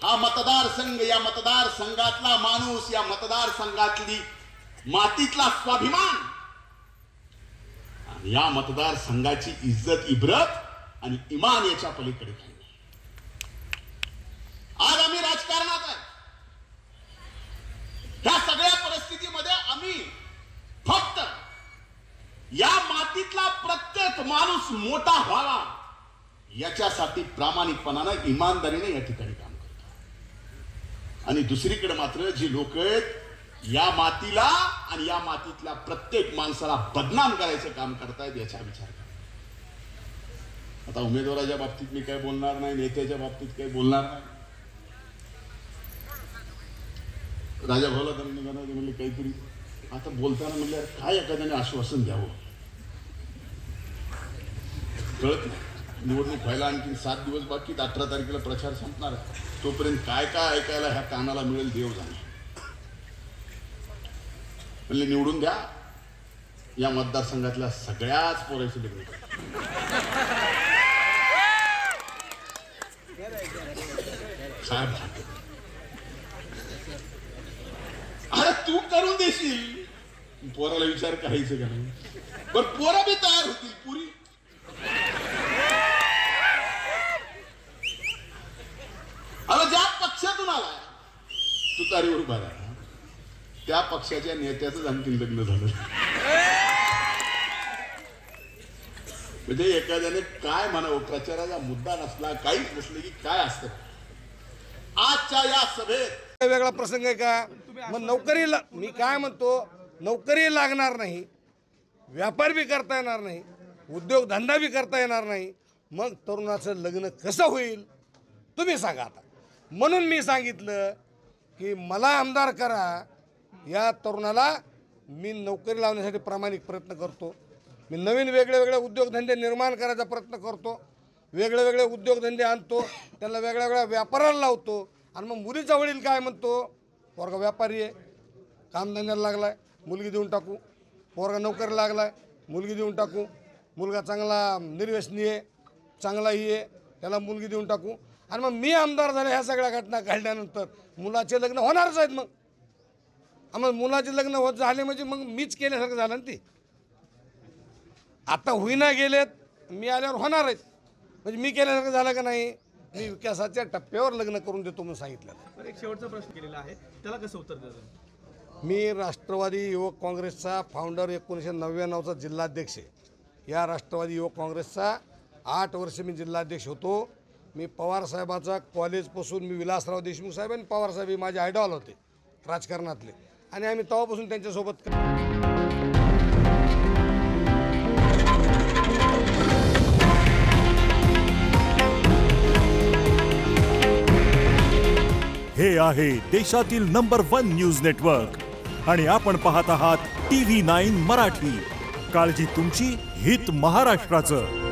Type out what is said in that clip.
हा मतदारसंघ, या मतदारसंघातला माणूस, या मतदारसंघातली मातीतला स्वाभिमान आणि या मतदारसंघाची इज्जत, इब्रत आणि इमान याच्या पलीकडे काही नाही. आज आम्ही राजकारणात आहे. ह्या सगळ्या परिस्थितीमध्ये आम्ही फक्त या मातीतला प्रत्येक माणूस मोठा व्हावा याच्यासाठी प्रामाणिकपणानं, इमानदारीने या ठिकाणी काम करतो. आणि दुसरीकडे मात्र जी लोक आहेत या मातीला आणि या मातीतल्या प्रत्येक माणसाला बदनाम करायचं काम करतायत याचा विचार करा. आता उमेदवाराच्या बाबतीत मी काय बोलणार नाही, नेत्याच्या बाबतीत काही बोलणार नाही. राजा भाऊला त्यांनी म्हणले काहीतरी आता बोलताना म्हणले काय एखाद्याने आश्वासन द्यावं, कळत नाही. निवडणूक व्हायला आणखी 7 दिवस बाकी, 18 तारखेला प्रचार संपणार आहे. तोपर्यंत काय काय ऐकायला ह्या कानाला मिळेल देव जाणे. म्हणले निवडून द्या, या मतदारसंघातल्या सगळ्याच पोरांची लग्न करा. अरे तू करून देशील, पोराला विचार करायचं का नाही? पण पोरं बी तयार होतील पुरी. अरे ज्या पक्षातून आला तुतारीवर उभा राहा त्या पक्षाच्या नेत्याचंच आणखी लग्न झालं. म्हणजे एखाद्याने काय म्हणावं, प्रचाराचा मुद्दा नसला, काहीच नसलं की काय असतं. आजच्या या सभेत वेगळा प्रसंग आहे का? मग नोकरीला मी काय म्हणतो, नोकरी लागणार नाही, व्यापार बी करता येणार नाही, उद्योगधंदा बी करता येणार नाही, मग तरुणाचं लग्न कसं होईल तुम्ही सांगा. आता म्हणून मी सांगितलं की मला आमदार करा, या तरुणाला मी नोकरी लावण्यासाठी प्रामाणिक प्रयत्न करतो. मी नवीन वेगळे वेगळे उद्योगधंदे निर्माण करायचा प्रयत्न करतो, वेगळे वेगळे उद्योगधंदे आणतो, त्यांना वेगळ्या वेगळ्या व्यापाराला लावतो. आणि मग मुलीचा वडील काय म्हणतो, पोरगा व्यापारी आहे, कामधंद्याला लागलाय, मुलगी देऊन टाकू. पोरगा नोकरी लागलाय, मुलगी देऊन टाकू. मुलगा चांगला निर्व्यसनी आहे, चांगलाही आहे, त्याला मुलगी देऊन टाकू. आणि मग मी आमदार झाले, ह्या सगळ्या घटना घडल्यानंतर मुलाचे लग्न होणारच आहेत. मग मुलाचे लग्न होत झाले म्हणजे मग मीच केल्यासारखं झालं ना. ते आता होईना गेलेत, मी आल्यावर होणार आहेत म्हणजे मी केल्यासारखं झालं का नाही. मी विकासाच्या टप्प्यावर लग्न करून देतो म्हणून सांगितलं. एक शेवटचा प्रश्न केलेला आहे, त्याला कसं उत्तर द्यायचं? मी राष्ट्रवादी युवक काँग्रेसचा फाउंडर, 1999चा जिल्हाध्यक्ष आहे. या राष्ट्रवादी युवक काँग्रेसचा 8 वर्ष मी जिल्हाध्यक्ष होतो. मी पवारसाहेबाचा कॉलेजपासून मी विलासराव देशमुख साहेब आणि पवारसाहेब हे माझे आयडॉल होते राजकारणातले, आणि आम्ही तेव्हापासून त्यांच्यासोबत. हे आहे देशातील नंबर 1 न्यूज नेटवर्क आणि आपण पाहत आहात TV9 मराठी. काळजी तुमची, हित महाराष्ट्राचं.